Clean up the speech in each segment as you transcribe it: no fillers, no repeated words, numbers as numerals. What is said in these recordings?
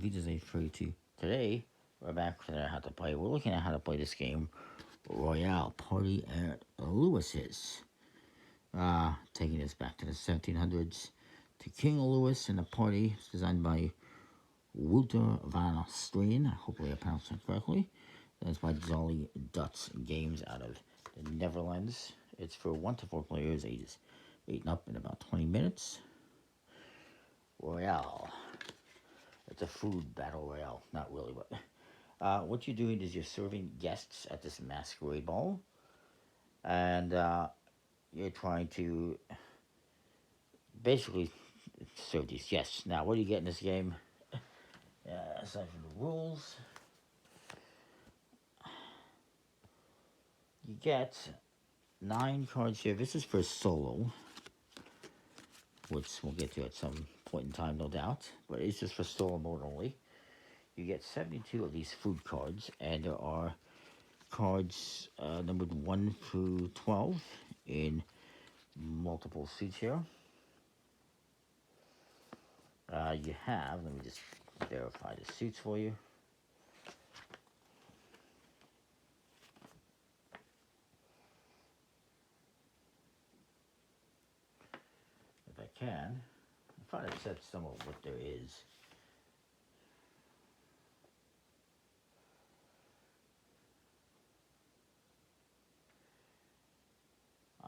VJ's 32. Today, we're back to how to play. We're looking at how to play this game, Royale, Party at Lewis's. Taking us back to the 1700s to King Louis and the party. It's designed by Wouter van Steen. Hopefully I pronounced that correctly. That's by Jolly Duts Games out of the Netherlands. It's for 1 to 4 players, ages 8 and up, in about 20 minutes. Royale. It's a food battle royale. Not really, but what you're doing is you're serving guests at this masquerade ball, and you're trying to basically serve these guests. Now, what do you get in this game? Aside from the rules, you get 9 cards here. This is for solo, which we'll get to at some point in time, no doubt. But it's just for solo mode only. You get 72 of these food cards, and there are cards numbered 1 through 12 in multiple suits here. You have, let me just verify the suits for you. If I can, I thought I said some of what there is.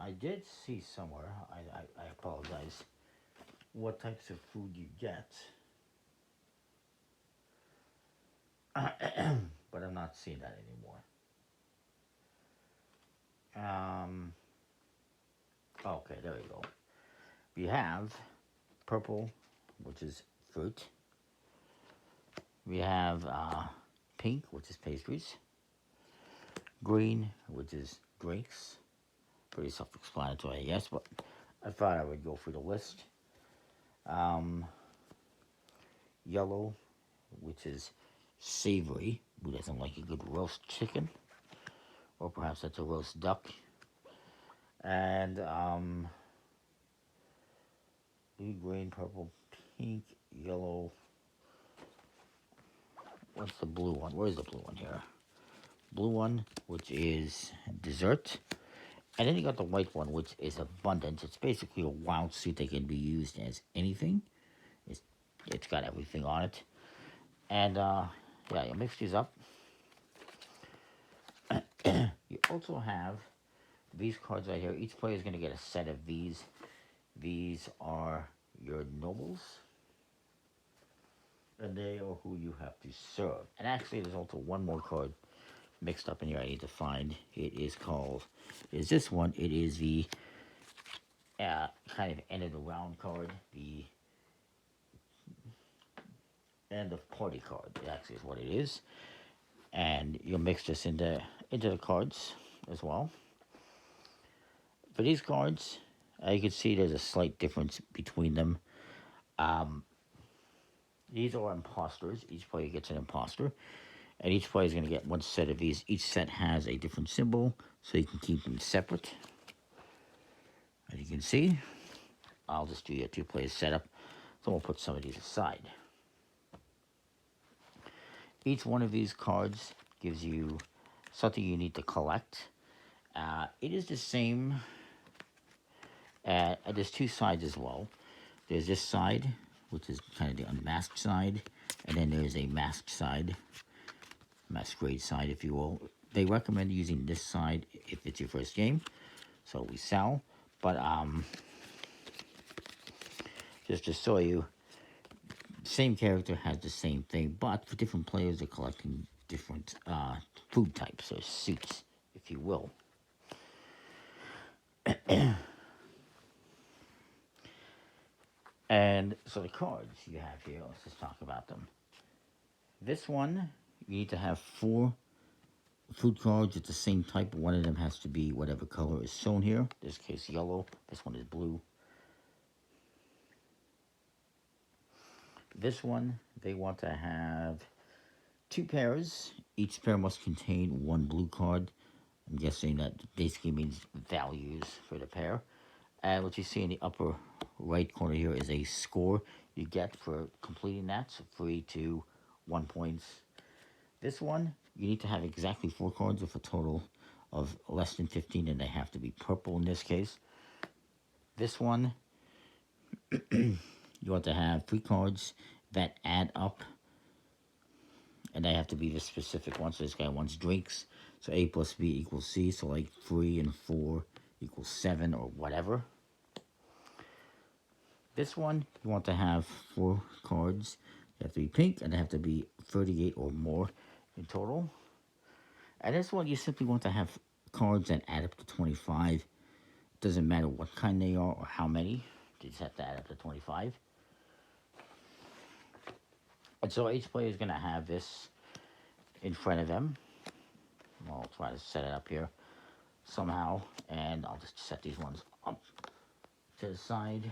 I did see somewhere, I apologize, what types of food you get. But I'm not seeing that anymore. Okay, there we go. We have purple, which is fruit. We have pink, which is pastries. Green, which is drinks. Pretty self-explanatory, I guess, but I thought I would go through the list. Yellow, which is savory. Who doesn't like a good roast chicken? Or perhaps that's a roast duck. And blue, green, purple, pink, yellow. What's the blue one? Where's the blue one here? Blue one, which is dessert. And then you got the white one, which is abundance. It's basically a wild suit that can be used as anything. It's got everything on it. And yeah, you mix these up. You also have these cards right here. Each player is going to get a set of these. These are your nobles. And they are who you have to serve. And actually, there's also one more card mixed up in here I need to find. It is called, is this one. It is the kind of end of the round card. The end of party card. It actually is what it is. And you'll mix this into the cards as well. For these cards, you can see there's a slight difference between them. These are imposters. Each player gets an imposter. And each player is going to get one set of these. Each set has a different symbol, so you can keep them separate. As you can see, I'll just do your 2-player setup. So we'll put some of these aside. Each one of these cards gives you something you need to collect. It is the same. There's 2 sides as well. There's this side, which is kind of the unmasked side, and then there's a masked side, masquerade side, if you will. They recommend using this side if it's your first game, so we sell. But just to show you, same character has the same thing, but for different players, they're collecting different food types or suits, if you will. And so the cards you have here, let's just talk about them. This one, you need to have 4 food cards at the same type. One of them has to be whatever color is shown here. In this case, yellow. This one is blue. This one, they want to have 2 pairs. Each pair must contain 1 blue card. I'm guessing that basically means values for the pair. And what you see in the upper right corner here is a score you get for completing that. So 3, 2, 1 points. This one, you need to have exactly 4 cards with a total of less than 15, and they have to be purple in this case. This one, you want to have 3 cards that add up, and they have to be the specific ones. So this guy wants drinks, so A plus B equals C, so like 3 and 4 equals 7 or whatever. This one, you want to have 4 cards. They have to be pink, and they have to be 38 or more in total. And this one, you simply want to have cards that add up to 25. Doesn't matter what kind they are or how many. They just have to add up to 25. And so each player is going to have this in front of them. I'll try to set it up here somehow. And I'll just set these ones up to the side.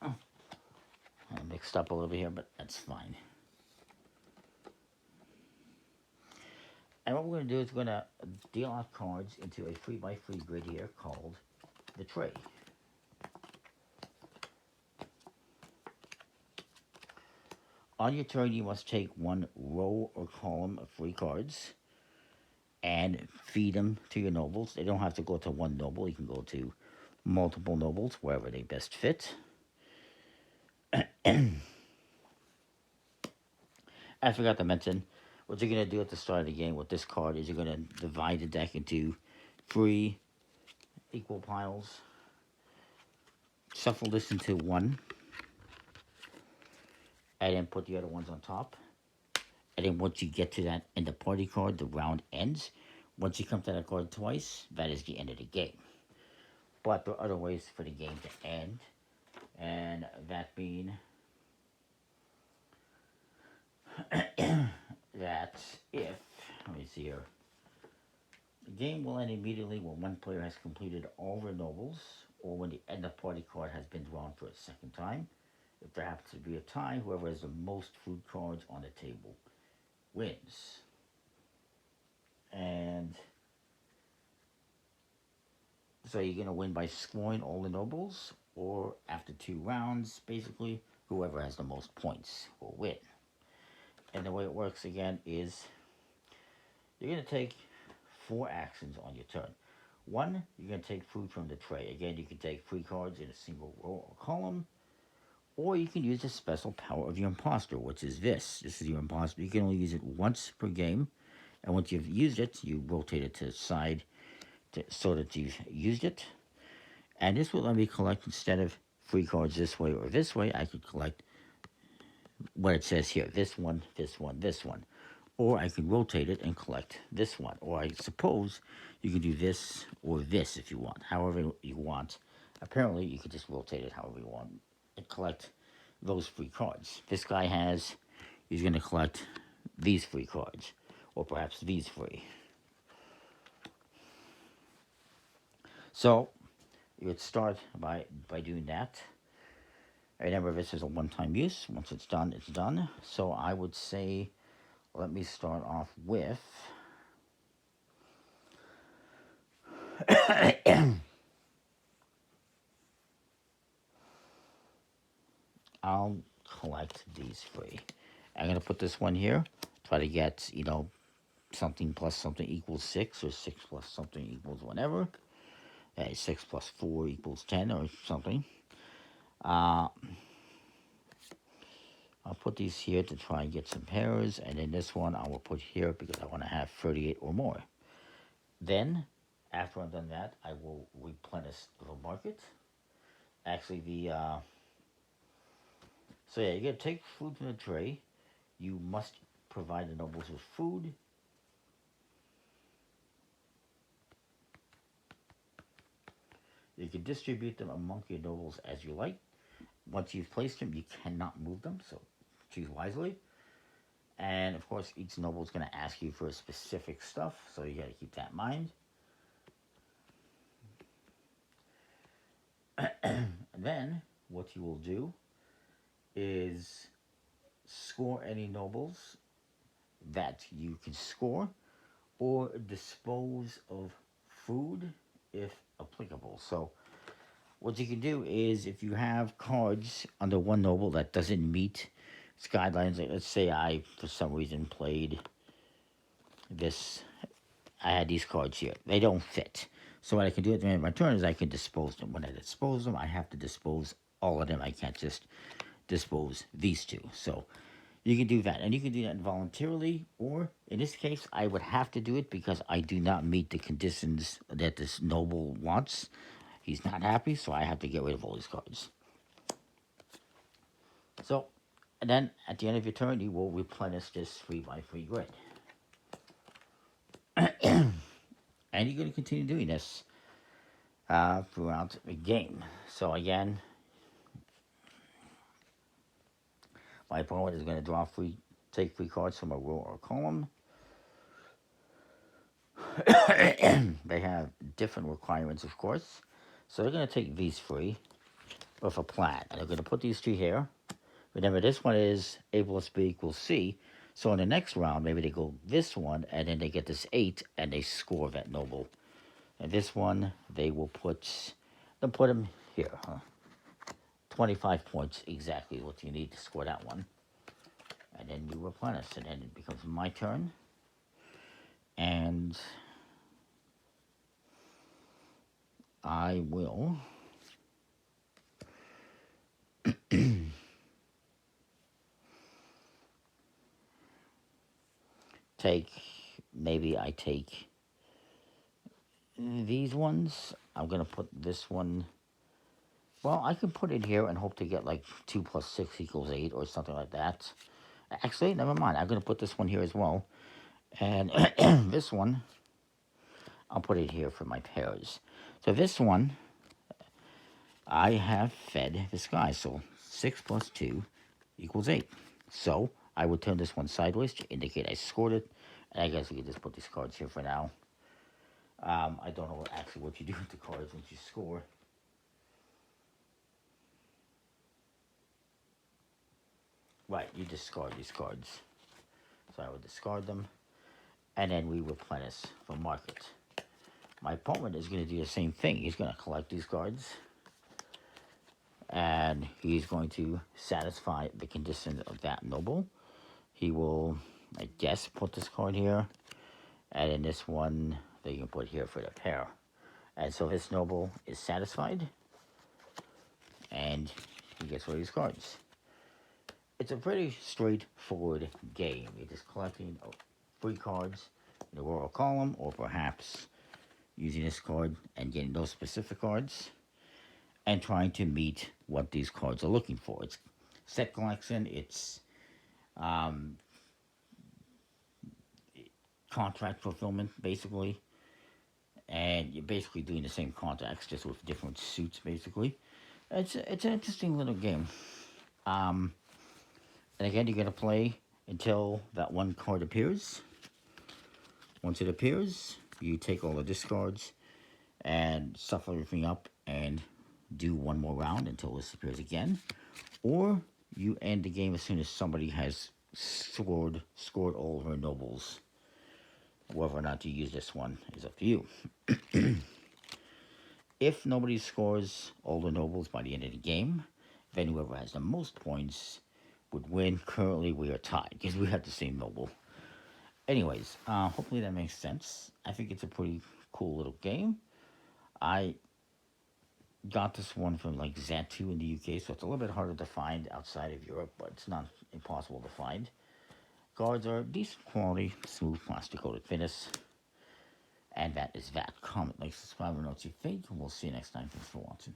I'm mixed up a little bit here, but that's fine. And what we're going to do is we're going to deal out cards into a 3x3 grid here called the tray. On your turn, you must take 1 row or column of 3 cards and feed them to your nobles. They don't have to go to 1 noble. You can go to multiple nobles, wherever they best fit. I forgot to mention, what you're going to do at the start of the game with this card is you're going to divide the deck into 3 equal piles. Shuffle this into 1. And then put the other ones on top. And then once you get to that end of party card, the round ends. Once you come to that card twice, that is the end of the game. But there are other ways for the game to end. And that being that if, let me see here, the game will end immediately when one player has completed all their nobles, or when the end of party card has been drawn for a second time. If there happens to be a tie, whoever has the most food cards on the table wins. And so you're going to win by scoring all the nobles, or after 2 rounds, basically, whoever has the most points will win. And the way it works again is you're going to take 4 actions on your turn. 1, you're going to take food from the tray. Again, you can take 3 cards in a single row or column, or you can use the special power of your imposter, which is this. This is your imposter. You can only use it once per game, and once you've used it, you rotate it to the side so that you've used it. And this will let me collect, instead of 3 cards this way or this way, I could collect what it says here, this one, this one, this one. Or I could rotate it and collect this one. Or I suppose you could do this or this if you want, however you want. Apparently, you could just rotate it however you want and collect those 3 cards. This guy he's going to collect these 3 cards, or perhaps these 3. So, you would start by doing that. Remember, this is a one-time use. Once it's done, it's done. So I would say, let me start off with I'll collect these 3. I'm going to put this one here. Try to get, something plus something equals 6, or 6 plus something equals whatever. 6 plus 4 equals 10 or something. I'll put these here to try and get some pairs, and then this one I will put here because I want to have 38 or more. Then, after I've done that, I will replenish the market. Actually, so yeah, you're going to take food from the tray. You must provide the nobles with food. You can distribute them among your nobles as you like. Once you've placed them, you cannot move them, so choose wisely. And of course, each noble is going to ask you for specific stuff, so you got to keep that in mind. And then, what you will do is score any nobles that you can score, or dispose of food if applicable. So what you can do is, if you have cards under one noble that doesn't meet It's guidelines. Like, let's say I, for some reason, played this. I had these cards here. They don't fit. So what I can do at the end of my turn is I can dispose them. When I dispose them, I have to dispose all of them. I can't just dispose these two. So you can do that. And you can do that voluntarily, or in this case, I would have to do it because I do not meet the conditions that this noble wants. He's not happy, so I have to get rid of all these cards. So, and then at the end of your turn, you will replenish this 3x3 grid. And you're going to continue doing this throughout the game. So again, my opponent is going to take 3 cards from a row or column. They have different requirements, of course. So they're going to take these 3 with a plan. And they're going to put these 2 here. Remember, this one is A plus B equals C. So in the next round, maybe they go this one, and then they get this 8, and they score that noble. And this one, they will they'll put them here. 25 points exactly what you need to score that one. And then you replenish, and then it becomes my turn. And I will maybe I take these ones. I'm going to put this one, well, I can put it here and hope to get like 2 plus 6 equals 8 or something like that. Actually, never mind. I'm going to put this one here as well. And this one, I'll put it here for my pairs. So this one, I have fed this guy. So 6 plus 2 equals 8. So I would turn this one sideways to indicate I scored it. And I guess we can just put these cards here for now. I don't know actually what you do with the cards once you score. Right, you discard these cards. So I would discard them. And then we replenish the market. My opponent is going to do the same thing. He's going to collect these cards. And he's going to satisfy the condition of that noble. He will, I guess, put this card here. And then this one, they can put here for the pair. And so this noble is satisfied. And he gets rid of these cards. It's a pretty straightforward game. You're just collecting 3 cards in the royal column, or perhaps using this card and getting those specific cards, and trying to meet what these cards are looking for. It's set collection, it's contract fulfillment, basically. And you're basically doing the same contracts, just with different suits, basically. It's an interesting little game. And again, you're going to play until that one card appears. Once it appears, you take all the discards and shuffle everything up and do one more round until this appears again. Or you end the game as soon as somebody has scored all her nobles. Whether or not you use this one is up to you. If nobody scores all the nobles by the end of the game, then whoever has the most points would win. Currently, we are tied because we have the same noble. Anyways, hopefully that makes sense. I think it's a pretty cool little game. I got this one from like Zatu in the UK, so it's a little bit harder to find outside of Europe, but it's not impossible to find. Cards are decent quality, smooth plastic coated finish. And that is that. Comment, like, subscribe, and know what you think, and we'll see you next time. Thanks for watching.